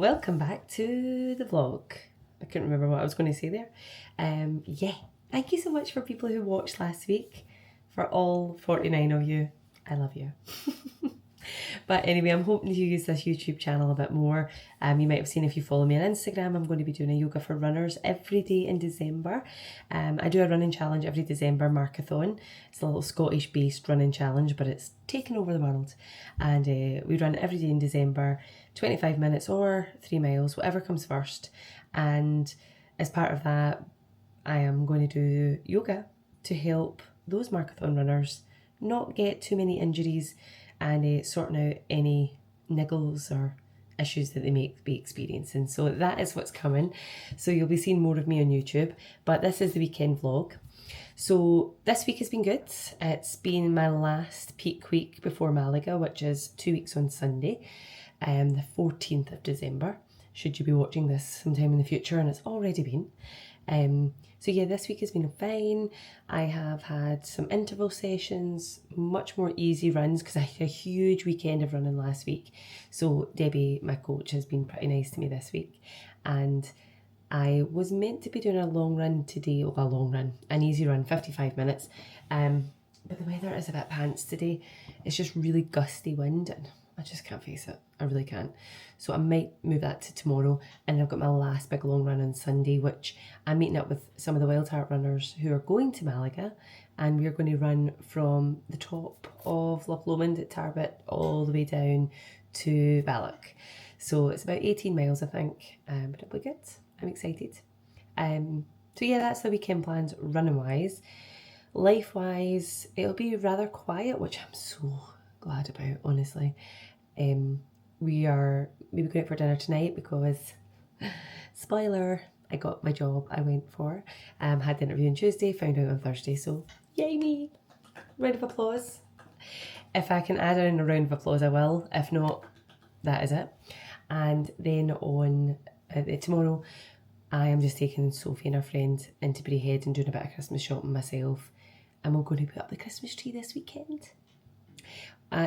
welcome back to the vlog. I couldn't remember what I was going to say there. Yeah, thank you so much for people who watched last week. For all 49 of you, I love you. But anyway, I'm hoping to use this YouTube channel a bit more. You might have seen if you follow me on Instagram, I'm going to be doing a yoga for runners every day in December. I do a running challenge every December, Marathon. It's a little Scottish based running challenge, but it's taken over the world. And we run every day in December, 25 minutes or 3 miles, whatever comes first. And as part of that, I am going to do yoga to help those marathon runners not get too many injuries and sorting out any niggles or issues that they may be experiencing. So that is what's coming. So you'll be seeing more of me on YouTube, but this is the weekend vlog. So this week has been good. It's been my last peak week before Malaga, which is 2 weeks on Sunday, the 14th of December. Should you be watching this sometime in the future, and it's already been. So yeah, this week has been fine. I have had some interval sessions, much more easy runs because I had a huge weekend of running last week. So Debbie, my coach, has been pretty nice to me this week. And I was meant to be doing a long run today, an easy run, 55 minutes. But the weather is a bit pants today. It's just really gusty wind and I just can't face it. I really can't. So I might move that to tomorrow. And I've got my last big long run on Sunday, which I'm meeting up with some of the Wild Heart runners who are going to Malaga. And we're going to run from the top of Loch Lomond at Tarbet all the way down to Balloch. So it's about 18 miles, I think. But it'll be good. I'm excited. So yeah, that's the weekend plans running-wise. Life-wise, it'll be rather quiet, which I'm so glad about, honestly. We'll be going out for dinner tonight because, spoiler, I got my job I went for. Had the interview on Tuesday, found out on Thursday, so yay me! Round of applause. If I can add in a round of applause, I will. If not, that is it. And then on tomorrow, I am just taking Sophie and her friend into Braehead and doing a bit of Christmas shopping myself. And we're going to put up the Christmas tree this weekend.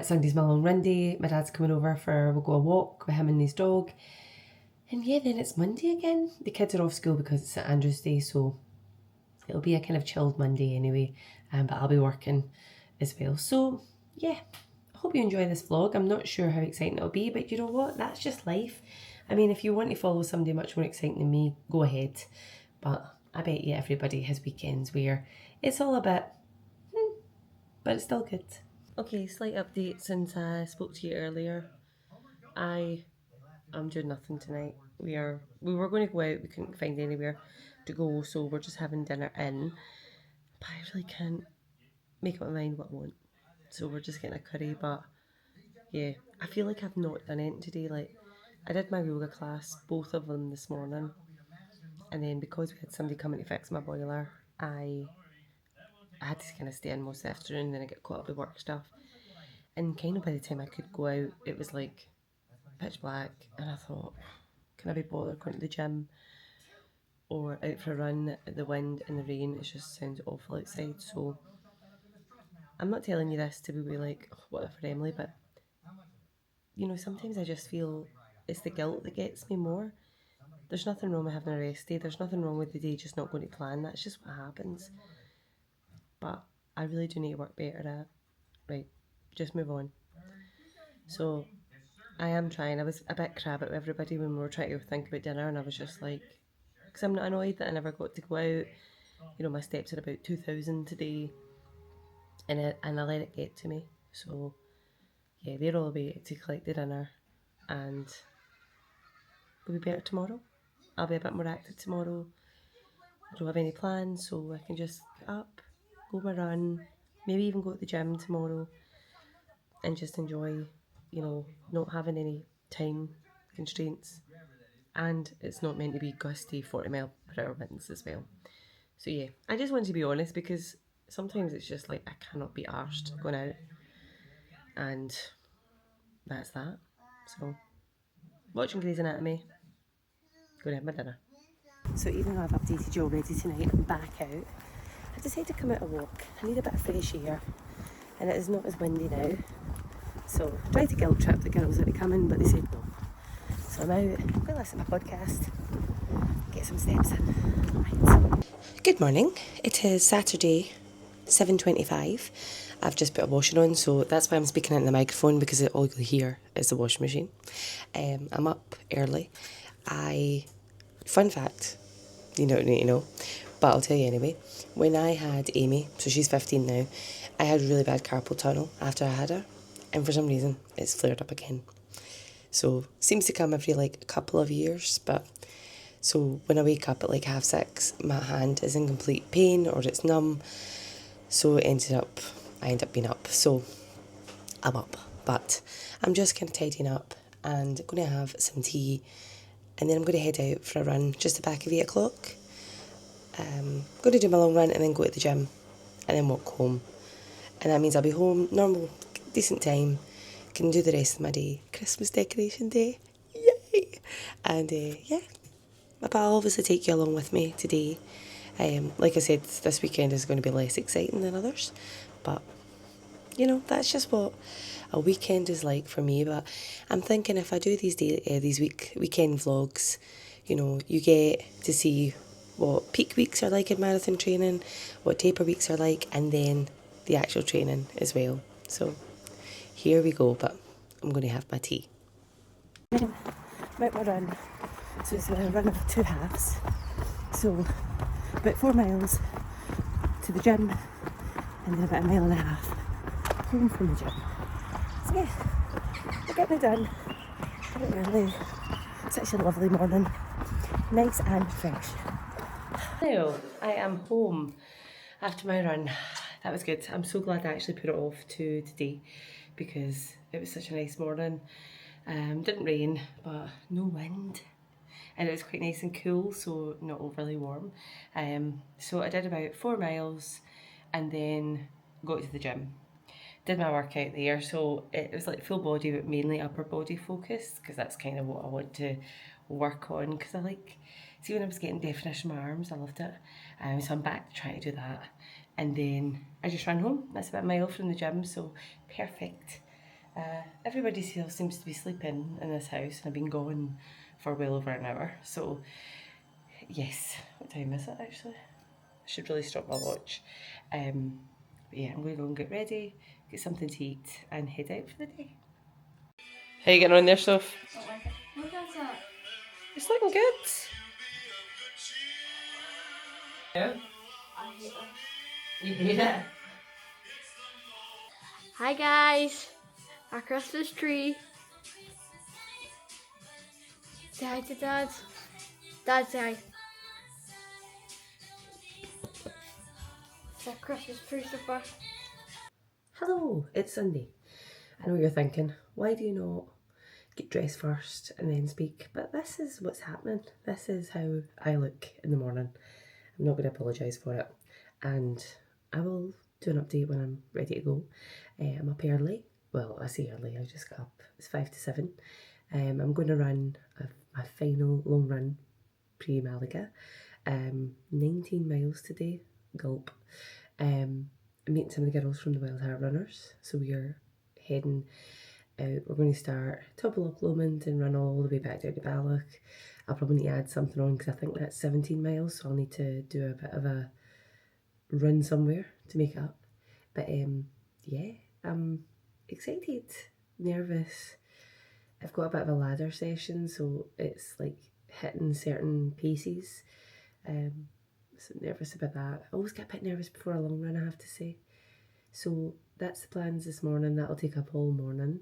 Sunday's my long run day. My dad's coming over we'll go a walk with him and his dog. And yeah, then it's Monday again. The kids are off school because it's St Andrew's Day, so it'll be a kind of chilled Monday anyway. But I'll be working as well. So yeah, I hope you enjoy this vlog. I'm not sure how exciting it'll be, but you know what? That's just life. I mean, if you want to follow somebody much more exciting than me, go ahead. But I bet you everybody has weekends where it's all a bit, but it's still good. Okay, slight update since I spoke to you earlier. I'm doing nothing tonight. We were going to go out, we couldn't find anywhere to go, so we're just having dinner in. But I really can't make up my mind what I want. So we're just getting a curry, but yeah, I feel like I've not done anything today. Like, I did my yoga class, both of them this morning. And then because we had somebody coming to fix my boiler, I had to kind of stay in most of the afternoon, and then I get caught up with work stuff. And kind of by the time I could go out, it was like pitch black, and I thought, can I be bothered going to the gym or out for a run? The wind and the rain, it just sounds awful outside. So I'm not telling you this to be like, oh, whatever, Emily, but you know, sometimes I just feel it's the guilt that gets me more. There's nothing wrong with having a rest day. There's nothing wrong with the day just not going to plan. That's just what happens. But I really do need to work better at, right, just move on. So I am trying. I was a bit crab at everybody when we were trying to think about dinner, and I was just like, because I'm not annoyed that I never got to go out. You know, my steps are about 2,000 today, and I let it get to me. So yeah, they're all away to collect the dinner, and we'll be better tomorrow. I'll be a bit more active tomorrow. I don't have any plans, so I can just get up, go my run, maybe even go to the gym tomorrow, and just enjoy, you know, not having any time constraints. And it's not meant to be gusty 40 mile per hour winds as well. So yeah, I just wanted to be honest because sometimes it's just like I cannot be arsed going out, and that's that. So watching Grey's Anatomy, going to have my dinner. So even though I've updated you already tonight, I'm back out. I decided to come out a walk. I need a bit of fresh air, and it is not as windy now. So I tried to guilt trip the girls into coming, but they said no. So I'm out, I'm going to listen to my podcast, get some steps in. Right. Good morning. It is Saturday, 7:25. I've just put a washing on, so that's why I'm speaking into the microphone, because all you'll hear is the washing machine. I'm up early. Fun fact, you don't need to know, but I'll tell you anyway. When I had Amy, so she's 15 now, I had really bad carpal tunnel after I had her, and for some reason it's flared up again. So seems to come every like a couple of years, but so when I wake up at like 6:30, my hand is in complete pain or it's numb. So I end up being up. So I'm up, but I'm just kind of tidying up and going to have some tea, and then I'm going to head out for a run just the back of 8 o'clock. Going to do my long run and then go to the gym and then walk home. And that means I'll be home, normal, decent time, can do the rest of my day. Christmas decoration day, yay! And yeah, but I'll obviously take you along with me today. Like I said, this weekend is going to be less exciting than others, but you know, that's just what a weekend is like for me. But I'm thinking if I do these weekend vlogs, you know, you get to see what peak weeks are like in marathon training, what taper weeks are like, and then the actual training as well. So here we go, but I'm going to have my tea. About my run. So it's a run of 2 halves. So about 4 miles to the gym, and then about 1.5 miles home from the gym. So yeah, we're getting it done. A bit early. Such a lovely morning. Nice and fresh. Hello, I am home after my run. That was good. I'm so glad I actually put it off to today because it was such a nice morning. Didn't rain, but no wind. And it was quite nice and cool, so not overly warm. So I did about 4 miles and then got to the gym. Did my workout there, so it was like full body but mainly upper body focused, because that's kind of what I want to work on, because I like, see when I was getting definition in my arms, I loved it. So I'm back to try to do that. And then I just ran home. That's about a mile from the gym, so perfect. Everybody still seems to be sleeping in this house, and I've been gone for well over an hour. So yes, what time is it actually? I should really stop my watch. But yeah, I'm going to go and get ready, get something to eat, and head out for the day. How are you getting on there, Soph? Look at that. It's looking good. Yeah? You hate it? Hi guys, our Christmas tree. Say hi to Dad. Dad, say hi. It's our Christmas tree so far. Hello, it's Sunday. I know you're thinking, why do you not get dressed first and then speak? But this is what's happening. This is how I look in the morning. I'm not going to apologise for it. And I will do an update when I'm ready to go. I'm up early. Well, I say early, I just got up. It's 5 to 7. I'm going to run my final long run pre-Malaga. 19 miles today. Gulp. I'm meeting some of the girls from the Wild Heart Runners. So we are heading out. We're going to start top of Loch Lomond and run all the way back down to Balloch. I'll probably need to add something on because I think that's 17 miles, so I'll need to do a bit of a run somewhere to make it up. But yeah, I'm excited, nervous. I've got a bit of a ladder session, so it's like hitting certain paces. So nervous about that. I always get a bit nervous before a long run, I have to say. So that's the plans this morning. That'll take up all morning,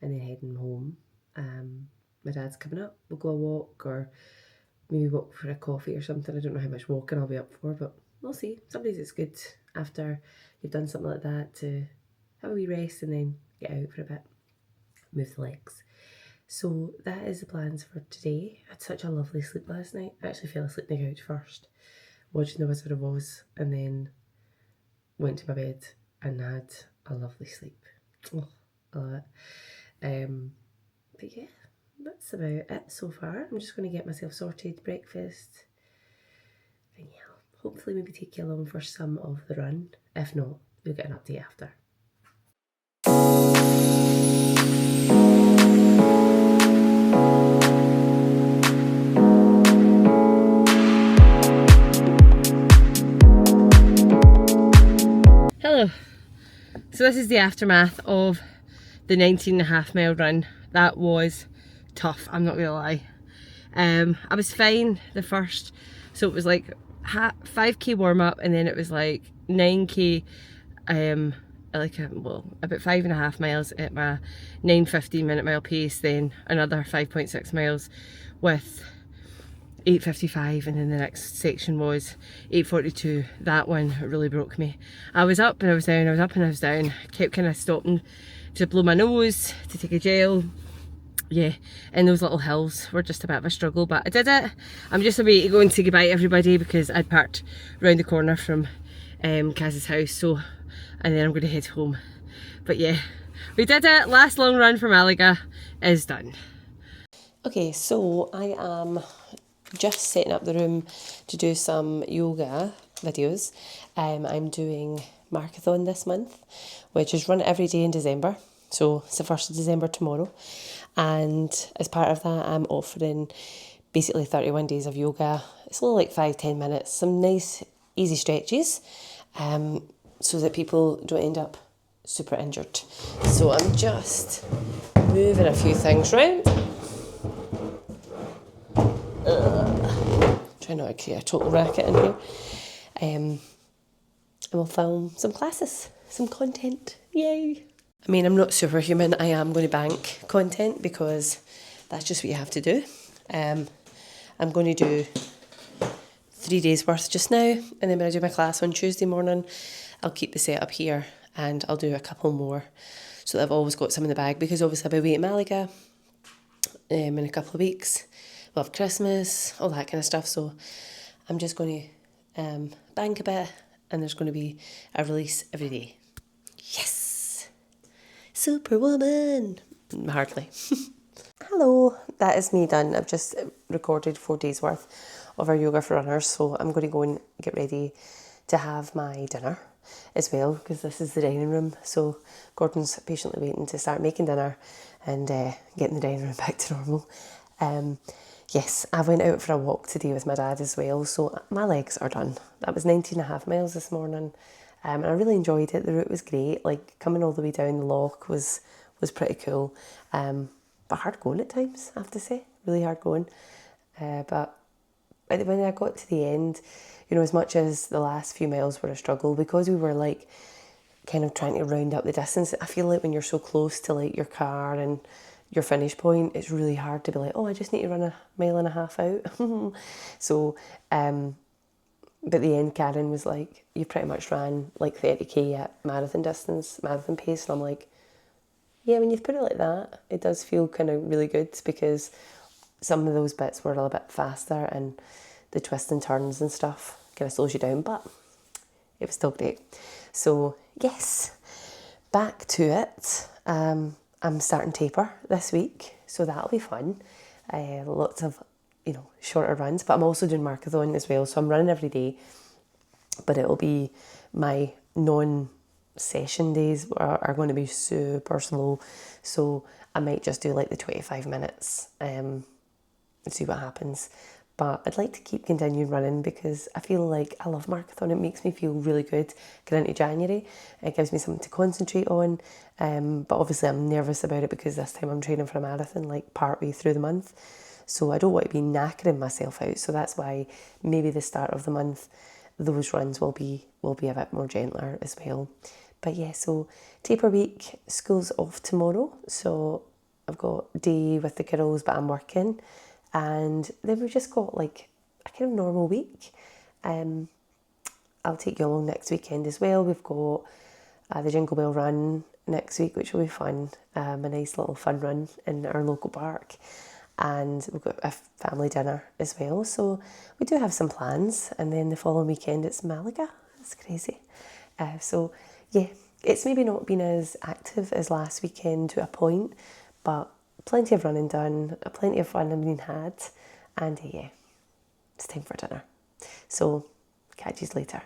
and then heading home. My dad's coming up. We'll go a walk, or maybe walk for a coffee or something. I don't know how much walking I'll be up for, but we'll see. Some days it's good after you've done something like that to have a wee rest and then get out for a bit, move the legs. So that is the plans for today. I had such a lovely sleep last night. I actually fell asleep on the couch first, watching The Wizard of Oz, and then went to my bed and had a lovely sleep. Oh, I love it. But yeah, that's about it so far. I'm just going to get myself sorted, breakfast, and yeah, hopefully maybe take you along for some of the run. If not, you'll get an update after. So this is the aftermath of the 19.5 mile run. That was tough, I'm not gonna lie. I was fine the first, so it was like 5k warm up, and then it was like 9k, about 5.5 miles at my 9:15 minute mile pace, then another 5.6 miles with 8:55, and then the next section was 8:42. That one really broke me. I was up and I was down, I was up and I was down. Kept kind of stopping to blow my nose, to take a gel. Yeah, and those little hills were just a bit of a struggle, but I did it. I'm just about to go and say goodbye to everybody because I'd parked round the corner from Kaz's house, so, and then I'm going to head home. But yeah, we did it. Last long run for Malaga is done. Okay, so I am just setting up the room to do some yoga videos. I'm doing marathon this month, which is run every day in December. So it's the 1st of December tomorrow. And as part of that, I'm offering basically 31 days of yoga. It's only like 5-10 minutes, some nice easy stretches, so that people don't end up super injured. So I'm just moving a few things around. Try not to create a total racket in here. And we'll film some classes, some content. Yay! I mean, I'm not superhuman. I am going to bank content because that's just what you have to do. I'm going to do 3 days worth just now, and then when I do my class on Tuesday morning, I'll keep the setup here and I'll do a couple more so that I've always got some in the bag, because obviously I'll be away at Malaga in a couple of weeks. We'll have Christmas, all that kind of stuff. So I'm just going to bank a bit, and there's going to be a release every day. Yes! Superwoman! Hardly. Hello, that is me done. I've just recorded 4 days worth of our yoga for runners, so I'm going to go and get ready to have my dinner as well, because this is the dining room. So Gordon's patiently waiting to start making dinner and getting the dining room back to normal. Yes, I went out for a walk today with my dad as well, so my legs are done. That was 19.5 miles this morning, and I really enjoyed it. The route was great. Like, coming all the way down the loch was pretty cool, but hard going at times, I have to say. Really hard going. But when I got to the end, you know, as much as the last few miles were a struggle, because we were like kind of trying to round up the distance, I feel like when you're so close to like your car and your finish point, it's really hard to be like, oh, I just need to run 1.5 miles out. So, but at the end, Karen was like, you pretty much ran like 30k at marathon distance, marathon pace. And I'm like, yeah, when you put it like that, it does feel kind of really good, because some of those bits were a little bit faster and the twists and turns and stuff kind of slows you down, but it was still great. So yes, back to it. I'm starting taper this week, so that'll be fun. Lots of, you know, shorter runs, but I'm also doing marathon as well. So I'm running every day, but it'll be my non-session days are going to be super slow. So I might just do like the 25 minutes and see what happens. But I'd like to keep continuing running, because I feel like I love marathon. It makes me feel really good going into January. It gives me something to concentrate on. But obviously I'm nervous about it because this time I'm training for a marathon like partway through the month. So I don't want to be knackering myself out. So that's why maybe the start of the month, those runs will be a bit more gentler as well. But yeah, so taper week, school's off tomorrow. So I've got a day with the girls, but I'm working. And then we've just got like a kind of normal week. I'll take you along next weekend as well. We've got the Jingle Bell Run next week, which will be fun. A nice little fun run in our local park. And we've got a family dinner as well. So we do have some plans. And then the following weekend it's Malaga. It's crazy. So yeah, it's maybe not been as active as last weekend to a point, but plenty of running done, plenty of fun being had, and yeah, it's time for dinner. So catch you later.